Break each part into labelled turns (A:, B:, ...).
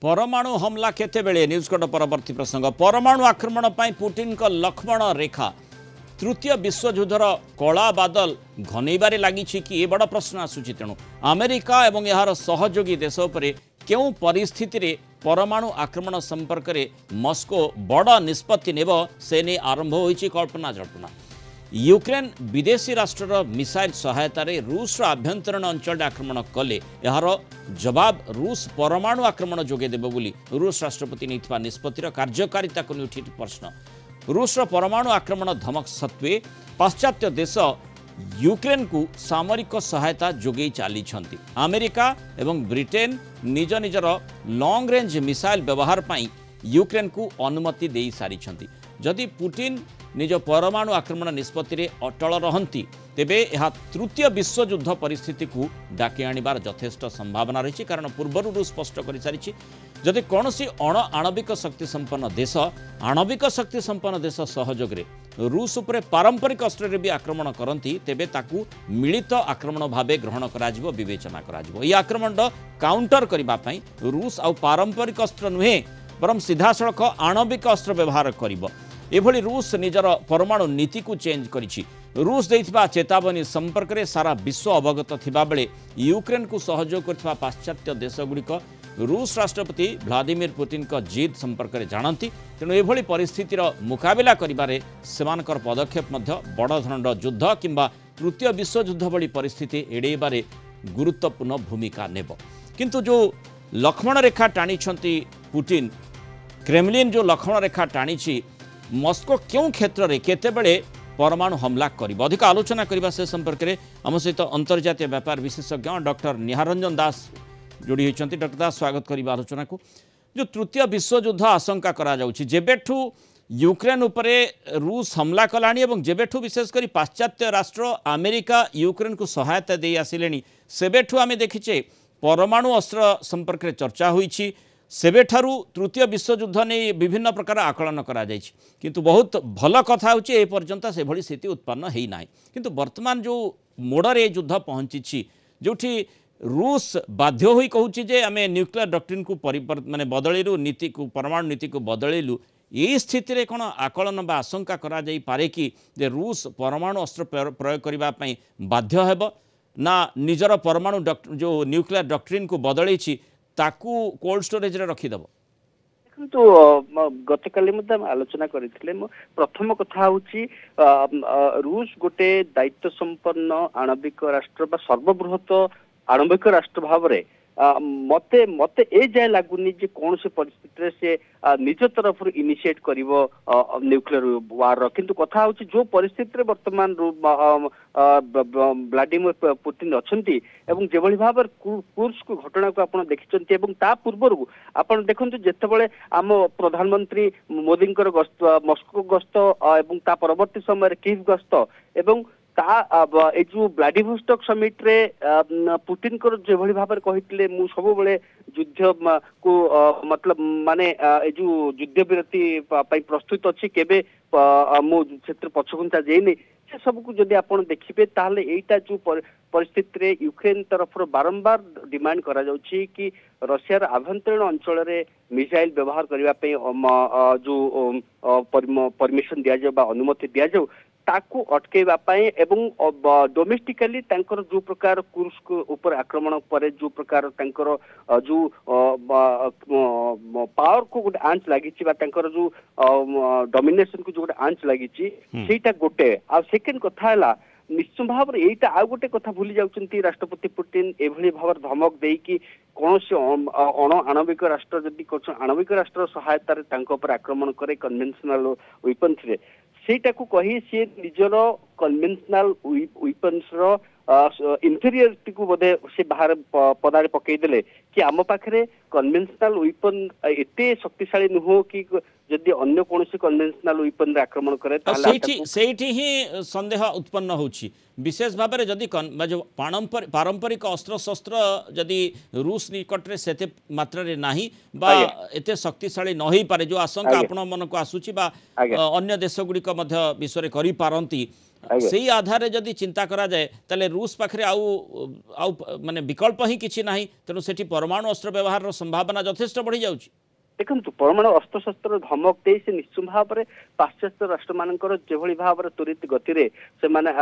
A: परमाणु हमला केतेबेले न्यूजकोट परवर्ती प्रसंग परमाणु आक्रमण पर पुटिन का लक्ष्मण रेखा तृतीय विश्वयुद्धर कला बादल घनैबारे लगी कि बड़ प्रश्न आसूची तेणु अमेरिका एवं यार सहयोगी देश उपरे केउ परिस्थिति रे परमाणु आक्रमण संपर्क में मस्को बड़ निष्पत्ति नेब से नहीं आरंभ होइछि कल्पना जल्पना यूक्रेन विदेशी राष्ट्र मिसाइल सहायतार रूस आभ्यंतरण अंचल आक्रमण कले यार जवाब रूस परमाणु आक्रमण जोगेदेव बोली रूस राष्ट्रपति नहीं निष्पत्तिर कार्यकारिता को उठी प्रश्न रूस परमाणु आक्रमण धमक सत्वे पाश्चात्य देश यूक्रेन को सामरिक सहायता जोगे चली अमेरिका एवं ब्रिटेन निज निजर लॉन्ग रेंज मिसाइल व्यवहार पर यूक्रेन को अनुमति दे सारी जदि पुटिन निज परमाणु आक्रमण निष्पत्ति अटल रहंती तेबे यह तृतीय विश्वयुद्ध परिस्थिति को डाकी आनिबार यथेष्ट संभावना रही कारण पूर्वर रूस स्पष्ट कर सारी जदि कौन सी अण आणविक शक्ति संपन्न देश सहयोग रे रूस उपरे पारंपरिक अस्त्र भी आक्रमण करती तेबे ताकू मिलित आक्रमण भाव ग्रहण कर विवेचना कर आक्रमण काउंटर करने रूस आ पारंपरिक अस्त्र नुहे बरम सीधासख आणविक अस्त्र व्यवहार करिबो एभली रूस निजर परमाणु नीति को चेंज करिछि रूस देइथिबा चेतावनी संपर्क में सारा विश्व अवगत थिबा बेले यूक्रेन को सहयोग करथिबा पाश्चात्य देशगुड़िक रूस राष्ट्रपति व्लादिमीर पुतिन का जिद संपर्क में जानती तेणु एभली परिस्थितिर मुकाबिला करिबारे सेमानकर पदक्षेप मध्य बड़ धरणर युद्ध किंबा तृतीय विश्वयुद्ध भली परिस्थिति एड़ेबारे गुरुत्वपूर्ण भूमिका नेब किंतु जो लक्ष्मण रेखा टाणी पुतिन क्रेमलिन जो लक्ष्मण रेखा टाणी मस्को क्यों क्षेत्र में केतेबेले परमाणु हमला करिब अधिक आलोचना करने से संपर्क में आम सहित अंतर्जातीय व्यापार विशेषज्ञ डॉक्टर निहारंजन दास जोड़ी होती डॉक्टर दास स्वागत करवा आलोचना को जो तृतीय विश्वयुद्ध आशंका करा जाउछि जेबेठू यूक्रेन उपरे रूस हमला कलानी एवं जेबेठू विशेषकर पाश्चात्य राष्ट्र अमेरिका यूक्रेन को सहायता दे आसिलेनी सेबेठू आमे देखिचे परमाणु अस्त्र संपर्क में चर्चा होईछि सेबेठारू तृतीय विश्वयुद्ध नहीं विभिन्न प्रकार आकलन करा जायछि किंतु बहुत भल कथा होछि ए पर्यंत से भली स्थिति उत्पन्न हेई नाही किंतु वर्तमान जो मोड़े युद्ध पहुंची जोठी रूस बाध्य होई कहूछि जे आमे न्यूक्लियर डॉक्ट्रिन को माने बदलैलु नीति को परमाणु नीति को बदलैलु ये स्थिति रे कोन आकलन बा आशंका करा जाई पारे कि जे रूस परमाणु अस्त्र प्रयोग करबा पई बाध्य हेबो ना निजर परमाणु जो न्यूक्लियर डॉक्ट्रिन को बदलैछि ताकू कोल्ड स्टोरेज रे रखिदब
B: तो गतकाली आलोचना करथिले प्रथम कथा होची रूस गोटे दायित्व संपन्न आणविक राष्ट्र बा सर्वबृहत आणविक राष्ट्र भाव रे मते मते ए जाय लागुनी जे कौन से परिस्थिति रे से निज तरफ इनिशिएट करिवो न्यूक्लियर वार किंतु कथा होची जो परिस्थिति रे वर्तमान व्लादिमीर पुतिन अछंती एवं जेभली भाव कुर्स्क घटना को आपण देखिचंती एवं ता पूर्वर आपण देखंतु जेतेबेले आम प्रधानमंत्री मोदींकर गस्त मस्को गस्त एवं ता परवर्ती समय कीव गस्त एवं ए जो व्लादिवोस्टॉक समिट रे पुतिन को जेभली भाव कहितले मु सब बेले युद्ध को मतलब माने ए जो युद्ध विरति पई प्रस्तुत अछि केबे मु क्षेत्र पछकुंता जेनी से सब को जदि आपण देखिबे ताले एटा जो परिस्थिति रे यूक्रेन तरफ बारंबार डिमांड करा जाउछि कि रशिया आभ्यंतरीण अंचल रे मिसाइल व्यवहार करबा पे जो परमिशन दिया जाउ बा अनुमति दिया जाउ ताकू अटकेवा पाए एवं डोमेस्टिकली तांकर जो प्रकार कुर्स्क ऊपर आक्रमण पर जो प्रकार तांकर जो पावर को गोटे आंच लगी जो डोमिनेशन को जो गोटे आंच लगी सेटा गोटे आ सेकेंड कथा है निश्चित भाव एटा आ गोटे कथा भूली जाउछंती राष्ट्रपति पुतिन एभली भाव धमक देई कि कौन से अण आणविक राष्ट्र जदि आणविक राष्ट्र सहायता रे तांको पर आक्रमण करे कन्वेंशनल वेपन्स रे सेटा को कही सी निजर कन्वेंशनल वेपन्स रो इन्फेरियरिटी को बोधे से बाहर पदारे पकईदेले कि आम पाखे कन्वेंशनल वेपन एते शक्तिशाली नुह कि जदि अन्य कौन कन्वेंशनल वेपन आक्रमण करे
A: ही संदेह उत्पन्न होछि विशेष भाव में जदि जो पारंपरिक अस्त्र शस्त्र जदि रूस निकट में से मात्रा नहीं बा एते शक्तिशाली न हो पारे जो आशंका आपण मन को आसुची बा अन्य देश गुड़िक विषय करि पारंती सेही आधार जदि चिंता करा जाए ताले रूस पाखरे आउ माने विकल्प ही किछि नाही तेणु सेठी परमाणु अस्त्र व्यवहार रो संभावना यथेष्ट बढ़ी जाउछि।
B: देखो परमाणु अस्त्रशस्त्र धमक दे से निश्चित भाव में पाश्चात्य राष्ट्र मानकर जेभली भाव त्वरित गति से माने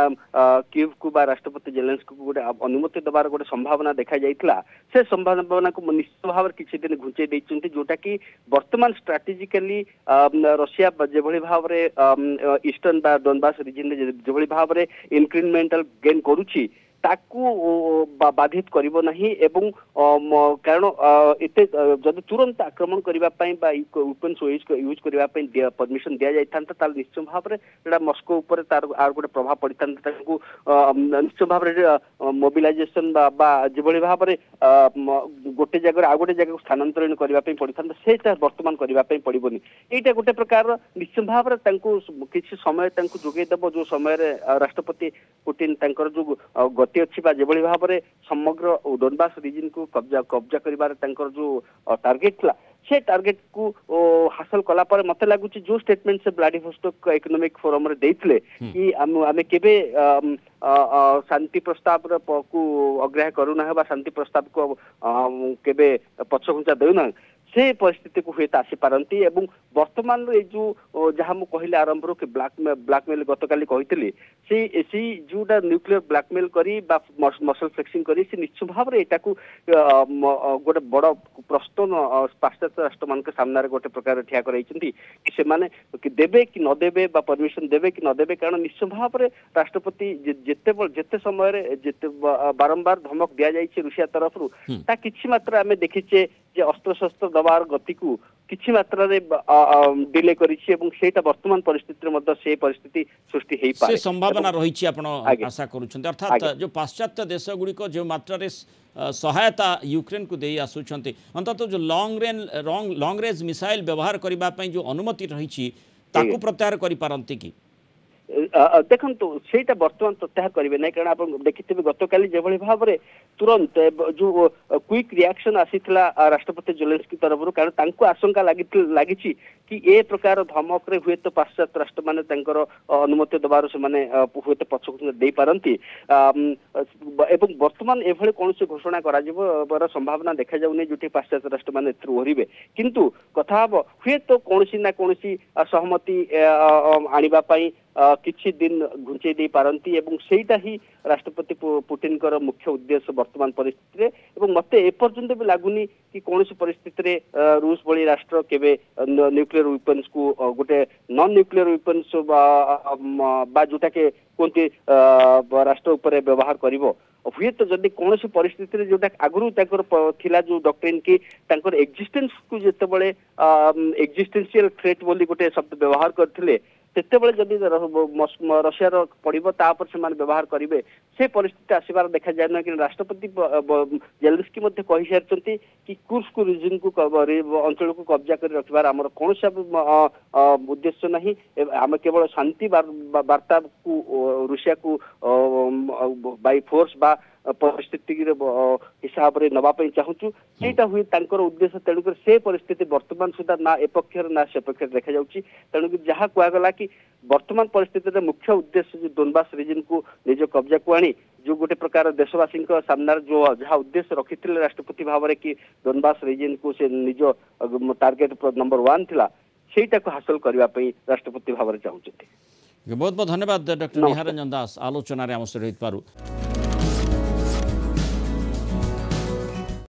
B: कीव को बा राष्ट्रपति जेलेंस्की को गोटे अनुमति देवार गोटे संभावना देखा जाइथिला से संभावना को निश्चित भाव में किछि दिन घुंचै दैछन्ति जोटा कि वर्तमान स्ट्रेटेजिकली रशिया जेभली भाव में ईस्टर्न बा डोनबास रीजन जेभली भाव में इंक्रीमेंटल गेन करूछि ताकू बाधित करिवो नाही एवं कारण एते जदि तुरंत आक्रमण करिवा पई बा वेपन्स यूज करिवा पई परमिशन दिया जाय थांता ताल निश्चय भाव रे एडा मस्को ऊपर तार आर गोटे प्रभाव पड़ी थांता ताकू निश्चय भाव रे मोबिलाइजेशन बा जेभली भाव रे गोटे जगह आ गोटे जगह स्थानांतरण करिवा पई पड़ी थांता सेटा वर्तमान करिवा पई पड़िबोनी एटा गोटे प्रकार निश्चय भाव रे तांकू किछि समय तांकू जोगे दबो जो समय रे राष्ट्रपति पुतिन तांकर जो गति अच्छी जेभली भाव में समग्र डोनबास रीजन को कब्जा करिबार तांकर जो टार्गेट था से टार्गेट को हासिल कला पर मते लागुची जो स्टेटमेंट से व्लादिवोस्तोक इकोनॉमिक फोरम रे देइथले कि आमे केबे शांति प्रस्ताव को अग्राह्य करू ना बा शांति प्रस्ताव को केबे पछघुंचा देउ ना से परिस्थिति को हुए आसी पारती एवं वर्तमान जो जहाँ मुझे कहले आरंभ रो कि ब्लैकमेल गतकाली कही से जोटा न्यूक्लियर ब्लैकमेल करी मसल फ्लेक्सिंग करी से निश्चित भाव में एटा गोटे बड़ प्रश्न पाश्चात्य राष्ट्र मान सामने गोटे प्रकार ठिया कि से माने कि देबे कि न देबे बा परमिशन देबे कि न देबे कारण निश्चित भाव में राष्ट्रपति जेते समय बारंबार धमक दिया जाइए रूसिया तरफ ता किछि मात्रा आमे देखिचे जे अस्त्र शस्त्र दबार गति को किछि मात्रा रे डिले करिछि एवं सेटा वर्तमान परिस्थिति रे मध्य से परिस्थिति सृष्टि हेइ पारे
A: से संभावना रहिछि आपण आशा करूछन अर्थात जो पाश्चात्य देश गुडी को जो मात्रा रे सहायता यूक्रेन को देई आसुछन्ति अंतत जो लॉन्ग रेंज मिसाइल व्यवहार करिबा पई जो अनुमति रहिछि ताकू प्रत्याहार करि पारंती कि
B: देखो सेटा वर्तमान प्रत्याहार करेंगे ना कारण आप देखिथे गतकाली जेभली भाव में तुरंत जो क्विक रिएक्शन आसीथिला राष्ट्रपति जेलेंस्की तरफ कारण तांको आशंका लगी कि ए प्रकार धमक रे हुए तो पाश्चात्य राष्ट्र माने तांकर अनुमति दबार से माने हुए तो पछक दे पारंती एवं वर्तमान एभली कौन से घोषणा करा जिवो संभावना देखा जाउनी जोटी पाश्चात्य राष्ट्र माने ओहरिबे किंतु कथा हुए तो कौन ना कौन सहमति आनिबा पई किछि दिन घुंचै दे पारंती एवं सेटा ही राष्ट्रपति पुतिन कर मुख्य उद्देश्य वर्तमान परिस्थिति रे एवं मते ए पर्यंत भी लागुनी कि कौन परिस्थिति रे रूस भली राष्ट्र केबे न्यूक्लियर वेपन्स को गोटे नॉन न्यूक्लियर वेपन्स बा जोटा के कोनती राष्ट्र ऊपर व्यवहार करिवो हुए तो जदि कौन परिस्थिति रे जोटा आगुरु ताकर थिला जो डॉक्ट्रिन की ताकर एक्जिस्टेंस को जेते बळे एक्जिस्टेंशियल थ्रेट बोली गोटे शब्द व्यवहार करथिले तेतेबेले जदि रशिया पड़ो तापर से व्यवहार करेंगे से परिस्थिति आसबार देखा जाए ना कि राष्ट्रपति जेलेंस्की कही सारी कि कुर्स्क रीजन को अंचल को कब्जा कर रखबार आमर कौन उद्देश्य नहीं आम केवल शांति वार्ता को रूसिया को बाई फोर्स बा परिस्थिति हिसाब से नवाई चाहूँ सेटा हुए उद्देश्य तेणुक से परिस्थिति वर्तमान सुधा ना एपक्षर ना सेपक्षर देखा जाऊँगी तेणुक जहाँ कहगला कि वर्तमान परिस्थिति मुख्य उद्देश्य जो डोनबास रीजन को निज कब्जा को आनी जो गोटे प्रकार देशवासी सामने जो जहाँ उद्देश्य रखी राष्ट्रपति भाव में कि डोनबास रीजन को से निज टार्गेट नंबर 1 थिला सेटा को हासिल करने राष्ट्रपति भाव में चाहूँ।
A: बहुत बहुत धन्यवाद डॉक्टर निहार रंजन दास आलोचन आम सहित पारू।